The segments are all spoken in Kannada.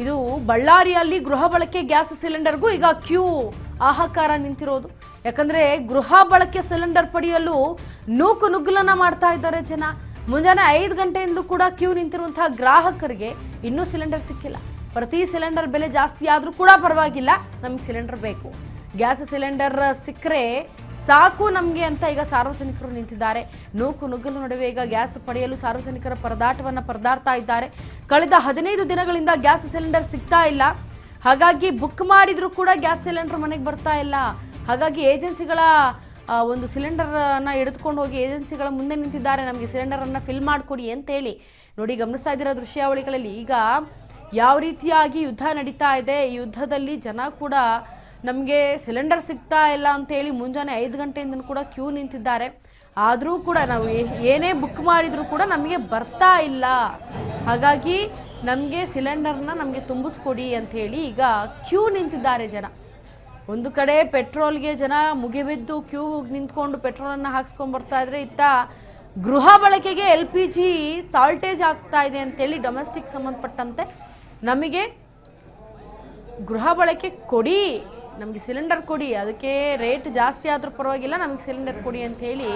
ಇದು ಬಳ್ಳಾರಿಯಲ್ಲಿ ಗೃಹ ಬಳಕೆ ಗ್ಯಾಸ್ ಸಿಲಿಂಡರ್ಗೂ ಈಗ ಕ್ಯೂ ಹಾಹಾಕಾರ ನಿಂತಿರೋದು. ಯಾಕಂದ್ರೆ ಗೃಹ ಬಳಕೆ ಸಿಲಿಂಡರ್ ಪಡೆಯಲು ನೂಕು ನುಗ್ಗಲನ್ನ ಮಾಡ್ತಾ ಇದ್ದಾರೆ ಜನ. ಮುಂಜಾನೆ 5 ಗಂಟೆಯಿಂದ ಕೂಡ ಕ್ಯೂ ನಿಂತಿರುವಂತಹ ಗ್ರಾಹಕರಿಗೆ ಇನ್ನೂ ಸಿಲಿಂಡರ್ ಸಿಕ್ಕಿಲ್ಲ. ಪ್ರತಿ ಸಿಲಿಂಡರ್ ಬೆಲೆ ಜಾಸ್ತಿ ಆದರೂ ಕೂಡ ಪರವಾಗಿಲ್ಲ, ನಮಗೆ ಸಿಲಿಂಡರ್ ಬೇಕು, ಗ್ಯಾಸ್ ಸಿಲಿಂಡರ್ ಸಿಕ್ಕರೆ ಸಾಕು ನಮಗೆ ಅಂತ ಈಗ ಸಾರ್ವಜನಿಕರು ನಿಂತಿದ್ದಾರೆ. ನೂಕು ನುಗ್ಗಲು ನಡುವೆ ಈಗ ಗ್ಯಾಸ್ ಪಡೆಯಲು ಸಾರ್ವಜನಿಕರ ಪರದಾಡ್ತಾ ಇದ್ದಾರೆ. ಕಳೆದ 15 ದಿನಗಳಿಂದ ಗ್ಯಾಸ್ ಸಿಲಿಂಡರ್ ಸಿಗ್ತಾ ಇಲ್ಲ. ಹಾಗಾಗಿ ಬುಕ್ ಮಾಡಿದ್ರು ಕೂಡ ಗ್ಯಾಸ್ ಸಿಲಿಂಡರ್ ಮನೆಗೆ ಬರ್ತಾ ಇಲ್ಲ. ಹಾಗಾಗಿ ಏಜೆನ್ಸಿಗಳ ಒಂದು ಸಿಲಿಂಡರನ್ನು ಹಿಡಿದುಕೊಂಡು ಹೋಗಿ ಏಜೆನ್ಸಿಗಳ ಮುಂದೆ ನಿಂತಿದ್ದಾರೆ. ನಮಗೆ ಸಿಲಿಂಡರನ್ನು ಫಿಲ್ ಮಾಡಿಕೊಡಿ ಅಂತೇಳಿ ನೋಡಿ ಗಮನಿಸ್ತಾ ಇದ್ದೀರಾ ದೃಶ್ಯಾವಳಿಗಳಲ್ಲಿ. ಈಗ ಯಾವ ರೀತಿಯಾಗಿ ಯುದ್ಧ ನಡೀತಾ ಇದೆ, ಈ ಯುದ್ಧದಲ್ಲಿ ಜನ ಕೂಡ ನಮಗೆ ಸಿಲಿಂಡರ್ ಸಿಗ್ತಾ ಇಲ್ಲ ಅಂತೇಳಿ ಮುಂಜಾನೆ 5 ಗಂಟೆಯಿಂದ ಕೂಡ ಕ್ಯೂ ನಿಂತಿದ್ದಾರೆ. ಆದರೂ ಕೂಡ ನಾವು ಏನೇ ಬುಕ್ ಮಾಡಿದರೂ ಕೂಡ ನಮಗೆ ಬರ್ತಾ ಇಲ್ಲ. ಹಾಗಾಗಿ ನಮಗೆ ಸಿಲಿಂಡರ್ನ ನಮಗೆ ತುಂಬಿಸ್ಕೊಡಿ ಅಂಥೇಳಿ ಈಗ ಕ್ಯೂ ನಿಂತಿದ್ದಾರೆ ಜನ. ಒಂದು ಕಡೆ ಪೆಟ್ರೋಲ್ಗೆ ಜನ ಮುಗಿಬಿದ್ದು ಕ್ಯೂ ನಿಂತ್ಕೊಂಡು ಪೆಟ್ರೋಲನ್ನು ಹಾಕ್ಸ್ಕೊಂಡು ಬರ್ತಾ ಇದ್ರೆ, ಇತ್ತ ಗೃಹ ಬಳಕೆಗೆ LPG ಸಾಲ್ಟೇಜ್ ಆಗ್ತಾ ಇದೆ ಅಂತೇಳಿ ಡೊಮೆಸ್ಟಿಕ್ ಸಂಬಂಧಪಟ್ಟಂತೆ ನಮಗೆ ಗೃಹ ಬಳಕೆ ಕೊಡಿ, ನಮಗೆ ಸಿಲಿಂಡರ್ ಕೊಡಿ, ಅದಕ್ಕೆ ರೇಟ್ ಜಾಸ್ತಿ ಆದರೂ ಪರವಾಗಿಲ್ಲ, ನಮಗೆ ಸಿಲಿಂಡರ್ ಕೊಡಿ ಅಂಥೇಳಿ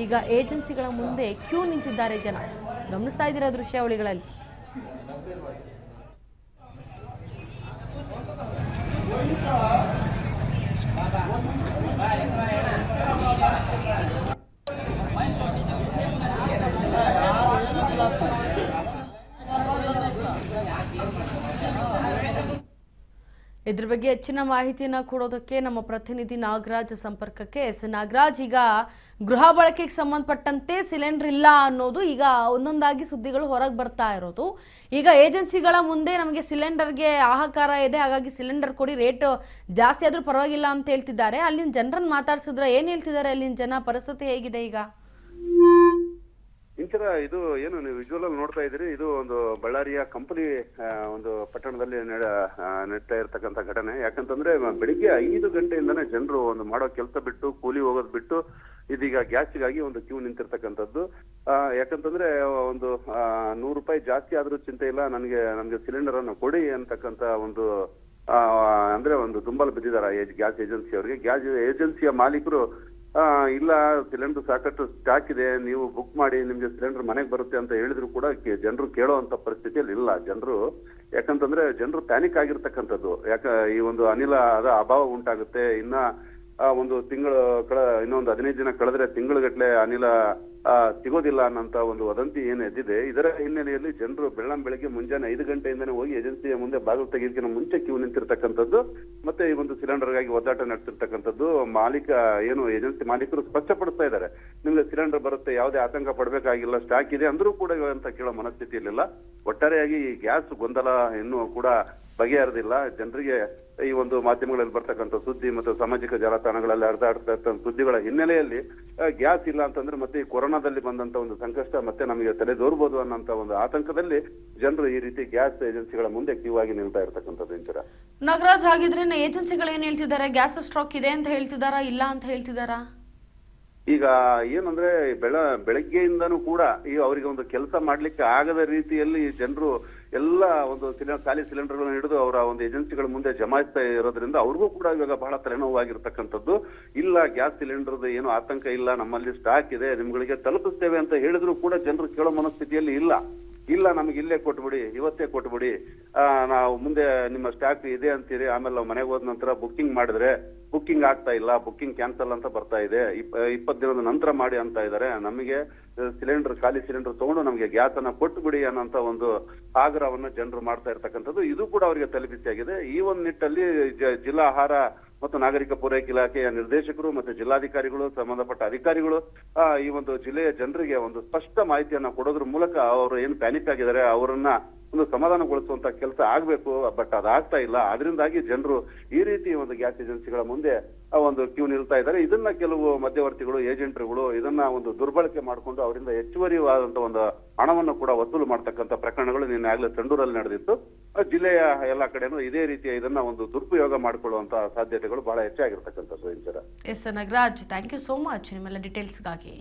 ಈಗ ಏಜೆನ್ಸಿಗಳ ಮುಂದೆ ಕ್ಯೂ ನಿಂತಿದ್ದಾರೆ ಜನ. ಗಮನಿಸ್ತಾ ಇದ್ದೀರಾ ದೃಶ್ಯಾವಳಿಗಳಲ್ಲಿ. ಇದ್ರ ಬಗ್ಗೆ ಹೆಚ್ಚಿನ ಮಾಹಿತಿಯನ್ನು ಕೊಡೋದಕ್ಕೆ ನಮ್ಮ ಪ್ರತಿನಿಧಿ ನಾಗರಾಜ್ ಸಂಪರ್ಕಕ್ಕೆ. ನಾಗರಾಜ್, ಈಗ ಗೃಹ ಬಳಕೆಗೆ ಸಂಬಂಧಪಟ್ಟಂತೆ ಸಿಲಿಂಡರ್ ಇಲ್ಲ ಅನ್ನೋದು ಈಗ ಒಂದೊಂದಾಗಿ ಸುದ್ದಿಗಳು ಹೊರಗೆ ಬರ್ತಾ ಇರೋದು. ಈಗ ಏಜೆನ್ಸಿಗಳ ಮುಂದೆ ನಮಗೆ ಸಿಲಿಂಡರ್ಗೆ ಹಾಹಾಕಾರ ಇದೆ, ಹಾಗಾಗಿ ಸಿಲಿಂಡರ್ ಕೊಡಿ, ರೇಟ್ ಜಾಸ್ತಿ ಆದರೂ ಪರವಾಗಿಲ್ಲ ಅಂತ ಹೇಳ್ತಿದ್ದಾರೆ. ಅಲ್ಲಿನ ಜನರನ್ನು ಮಾತಾಡ್ಸಿದ್ರೆ ಏನು ಹೇಳ್ತಿದ್ದಾರೆ ಅಲ್ಲಿನ ಜನ, ಪರಿಸ್ಥಿತಿ ಹೇಗಿದೆ ಈಗ? ಇಂಚರ ಇದು ಏನು ನೀವು ವಿಜುವಲ್ ಅಲ್ಲಿ ನೋಡ್ತಾ ಇದ್ದೀರಿ, ಇದು ಒಂದು ಬಳ್ಳಾರಿಯ ಕಂಪನಿ ಒಂದು ಪಟ್ಟಣದಲ್ಲಿ ನಡೀತಾ ಇರ್ತಕ್ಕಂಥ ಘಟನೆ. ಯಾಕಂತಂದ್ರೆ ಬೆಳಿಗ್ಗೆ 5 ಗಂಟೆಯಿಂದಾನೇ ಜನರು ಒಂದು ಮಾಡೋ ಕೆಲಸ ಬಿಟ್ಟು ಕೂಲಿ ಹೋಗೋದು ಬಿಟ್ಟು ಇದೀಗ ಗ್ಯಾಸ್ಗಾಗಿ ಒಂದು ಕ್ಯೂ ನಿಂತಿರ್ತಕ್ಕಂಥದ್ದು. ಯಾಕಂತಂದ್ರೆ ಒಂದು 100 ರೂಪಾಯಿ ಜಾಸ್ತಿ ಆದ್ರೂ ಚಿಂತೆ ಇಲ್ಲ, ನಮ್ಗೆ ಸಿಲಿಂಡರ್ ಅನ್ನು ಕೊಡಿ ಅಂತಕ್ಕಂಥ ಒಂದು ಅಂದ್ರೆ ಒಂದು ದುಂಬಲು ಬಿದ್ದಿದ್ದಾರೆ ಗ್ಯಾಸ್ ಏಜೆನ್ಸಿ ಅವರಿಗೆ. ಗ್ಯಾಸ್ ಏಜೆನ್ಸಿಯ ಮಾಲೀಕರು ಇಲ್ಲ, ಸಿಲಿಂಡರ್ ಸಾಕಷ್ಟು ಸ್ಟಾಕ್ ಇದೆ, ನೀವು ಬುಕ್ ಮಾಡಿ, ನಿಮ್ಗೆ ಸಿಲಿಂಡರ್ ಮನೆಗೆ ಬರುತ್ತೆ ಅಂತ ಹೇಳಿದ್ರು ಕೂಡ ಜನರು ಕೇಳೋ ಅಂತ ಪರಿಸ್ಥಿತಿಯಲ್ಲಿ ಇಲ್ಲ ಜನರು. ಯಾಕಂತಂದ್ರೆ ಜನರು ಪ್ಯಾನಿಕ್ ಆಗಿರ್ತಕ್ಕಂಥದ್ದು. ಈ ಒಂದು ಅನಿಲದ ಅಭಾವ ಉಂಟಾಗುತ್ತೆ, ಇನ್ನ ಒಂದು ತಿಂಗಳು ಇನ್ನೊಂದು 15 ದಿನ ಕಳೆದ್ರೆ ತಿಂಗಳುಗಟ್ಟಲೆ ಅನಿಲ ಸಿಗೋದಿಲ್ಲ ಅನ್ನೋಂತ ಒಂದು ವದಂತಿ ಏನು ಎದ್ದಿದೆ. ಇದರ ಹಿನ್ನೆಲೆಯಲ್ಲಿ ಜನರು ಬೆಳಗ್ಗೆ ಮುಂಜಾನೆ 5 ಗಂಟೆಯಿಂದನೇ ಹೋಗಿ ಏಜೆನ್ಸಿಯ ಮುಂದೆ ಬಾಗಿಲು ತೆಗೆಯೋದಕ್ಕಿಂತ ಮುಂಚೆ ಕ್ಯೂ ನಿಂತಿರ್ತಕ್ಕಂಥದ್ದು, ಮತ್ತೆ ಈ ಒಂದು ಸಿಲಿಂಡರ್ಗಾಗಿ ಒದ್ದಾಟ ನಡೆಸಿರ್ತಕ್ಕಂಥದ್ದು. ಏನು ಏಜೆನ್ಸಿ ಮಾಲೀಕರು ಸ್ಪಷ್ಟಪಡಿಸ್ತಾ ಇದ್ದಾರೆ, ನಿಮ್ಗೆ ಸಿಲಿಂಡರ್ ಬರುತ್ತೆ, ಯಾವುದೇ ಆತಂಕ ಪಡಬೇಕಾಗಿಲ್ಲ, ಸ್ಟಾಕ್ ಇದೆ ಅಂದ್ರೂ ಕೂಡ ಅಂತ ಕೇಳೋ ಮನಸ್ಥಿತಿಯಲ್ಲಿಲ್ಲ. ಒಟ್ಟಾರೆಯಾಗಿ ಈ ಗ್ಯಾಸ್ ಗೊಂದಲ ಇನ್ನೂ ಕೂಡ ಬಗೆಹರಿದಿಲ್ಲ. ಜನರಿಗೆ ಈ ಒಂದು ಮಾಧ್ಯಮಗಳಲ್ಲಿ ಬರ್ತಕ್ಕಂಥ ಸುದ್ದಿ ಮತ್ತು ಸಾಮಾಜಿಕ ಜಾಲತಾಣಗಳಲ್ಲಿ ಹರಿದಾಡ್ತಾ ಇರ್ತಕ್ಕಂಥ ಸುದ್ದಿಗಳ ಹಿನ್ನೆಲೆಯಲ್ಲಿ ಗ್ಯಾಸ್ ಇಲ್ಲ ಅಂತಂದ್ರೆ ಮತ್ತೆ ಈ ಕೊರೋನಾದಲ್ಲಿ ಬಂದಂತ ಒಂದು ಸಂಕಷ್ಟ ಮತ್ತೆ ನಮಗೆ ತಲೆದೋರ್ಬೋದು ಅನ್ನೋಂತ ಒಂದು ಆತಂಕದಲ್ಲಿ ಜನರು ಈ ರೀತಿ ಗ್ಯಾಸ್ ಏಜೆನ್ಸಿಗಳ ಮುಂದೆ ಕ್ಯೂ ಆಗಿ ನಿಲ್ತಾ ಇರ್ತಕ್ಕಂಥದ್ದು. ಇಂಚರ ನಾಗರಾಜ್, ಹಾಗಿದ್ರೆ ಏಜೆನ್ಸಿಗಳು ಏನ್ ಹೇಳ್ತಿದ್ದಾರೆ? ಗ್ಯಾಸ್ ಸ್ಟಾಕ್ ಇದೆ ಅಂತ ಹೇಳ್ತಿದಾರಾ, ಇಲ್ಲ ಅಂತ ಹೇಳ್ತಿದಾರಾ? ಈಗ ಏನಂದ್ರೆ ಬೆಳಗ್ಗೆಯಿಂದನೂ ಕೂಡ ಈ ಅವರಿಗೆ ಒಂದು ಕೆಲಸ ಮಾಡ್ಲಿಕ್ಕೆ ಆಗದ ರೀತಿಯಲ್ಲಿ ಜನರು ಎಲ್ಲ ಒಂದು ಖಾಲಿ ಸಿಲಿಂಡರ್ಗಳನ್ನು ಹಿಡಿದು ಅವರ ಒಂದು ಏಜೆನ್ಸಿಗಳ ಮುಂದೆ ಜಮಾಯಿಸ್ತಾ ಇರೋದ್ರಿಂದ ಅವ್ರಿಗೂ ಕೂಡ ಇವಾಗ ಬಹಳ ತಲೆನೋವಾಗಿರ್ತಕ್ಕಂಥದ್ದು. ಇಲ್ಲ, ಗ್ಯಾಸ್ ಸಿಲಿಂಡರ್ದು ಏನು ಆತಂಕ ಇಲ್ಲ, ನಮ್ಮಲ್ಲಿ ಸ್ಟಾಕ್ ಇದೆ, ನಿಮ್ಗಳಿಗೆ ತಲುಪಿಸ್ತೇವೆ ಅಂತ ಹೇಳಿದ್ರು ಕೂಡ ಜನರು ಕೇಳೋ ಮನಸ್ಥಿತಿಯಲ್ಲಿ ಇಲ್ಲ, ನಮ್ಗೆ ಇಲ್ಲೇ ಕೊಟ್ಬಿಡಿ, ಇವತ್ತೇ ಕೊಟ್ಬಿಡಿ, ನಾವು ಮುಂದೆ ನಿಮ್ಮ ಸ್ಟಾಕ್ ಇದೆ ಅಂತೀರಿ, ಆಮೇಲೆ ನಾವು ಮನೆಗೆ ಹೋದ ನಂತರ ಬುಕ್ಕಿಂಗ್ ಮಾಡಿದ್ರೆ ಬುಕ್ಕಿಂಗ್ ಆಗ್ತಾ ಇಲ್ಲ, ಬುಕ್ಕಿಂಗ್ ಕ್ಯಾನ್ಸಲ್ ಅಂತ ಬರ್ತಾ ಇದೆ, 20 ದಿನದ ನಂತರ ಮಾಡಿ ಅಂತ ಇದ್ದಾರೆ. ನಮಗೆ ಖಾಲಿ ಸಿಲಿಂಡರ್ ತಗೊಂಡು ನಮಗೆ ಗ್ಯಾಸ್ ಅನ್ನ ಕೊಟ್ಟು ಬಿಡಿ ಅನ್ನೋಂತ ಒಂದು ಆಗ್ರಹವನ್ನು ಜನರು ಮಾಡ್ತಾ ಇರ್ತಕ್ಕಂಥದ್ದು. ಇದು ಕೂಡ ಅವರಿಗೆ ತಲೆಬಿಸಿಯಾಗಿದೆ. ಈ ಒಂದು ನಿಟ್ಟಲ್ಲಿ ಜಿಲ್ಲಾ ಆಹಾರ ಮತ್ತು ನಾಗರಿಕ ಪೂರೈಕೆ ಇಲಾಖೆಯ ನಿರ್ದೇಶಕರು ಮತ್ತೆ ಜಿಲ್ಲಾಧಿಕಾರಿಗಳು, ಸಂಬಂಧಪಟ್ಟ ಅಧಿಕಾರಿಗಳು ಈ ಒಂದು ಜಿಲ್ಲೆಯ ಜನರಿಗೆ ಒಂದು ಸ್ಪಷ್ಟ ಮಾಹಿತಿಯನ್ನ ಕೊಡೋದ್ರ ಮೂಲಕ ಅವರು ಏನು ಪ್ಯಾನಿಕ್ ಆಗಿದ್ದಾರೆ ಅವರನ್ನ ಒಂದು ಸಮಾಧಾನಗೊಳಿಸುವಂತ ಕೆಲಸ ಆಗ್ಬೇಕು. ಬಟ್ ಅದಾಗ್ತಾ ಇಲ್ಲ. ಅದರಿಂದಾಗಿ ಜನರು ಈ ರೀತಿ ಒಂದು ಗ್ಯಾಸ್ ಏಜೆನ್ಸಿಗಳ ಮುಂದೆ ಒಂದು ಕ್ಯೂ ನಿಲ್ತಾ ಇದ್ದಾರೆ. ಇದನ್ನ ಕೆಲವು ಮಧ್ಯವರ್ತಿಗಳು, ಏಜೆಂಟ್ರುಗಳು ಇದನ್ನ ಒಂದು ದುರ್ಬಳಕೆ ಮಾಡಿಕೊಂಡು ಅವರಿಂದ ಹೆಚ್ಚುವರಿಯಾದಂತ ಒಂದು ಹಣವನ್ನು ಕೂಡ ವಸೂಲು ಮಾಡ್ತಕ್ಕಂಥ ಪ್ರಕರಣಗಳು ನಿನ್ನೆ ಆಗ್ಲೇ ಸಂಡೂರಲ್ಲಿ ನಡೆದಿತ್ತು. ಜಿಲ್ಲೆಯ ಎಲ್ಲಾ ಕಡೆನೂ ಇದೇ ರೀತಿಯ ಇದನ್ನ ಒಂದು ದುರುಪಯೋಗ ಮಾಡಿಕೊಳ್ಳುವಂತ ಸಾಧ್ಯತೆಗಳು ಬಹಳ ಹೆಚ್ಚಾಗಿರ್ತಕ್ಕಂಥದ್ದು. S Nagaraj, thank you so much ನಿಮ್ಮೆಲ್ಲ ಡೀಟೇಲ್ಸ್ಗಾಗಿ.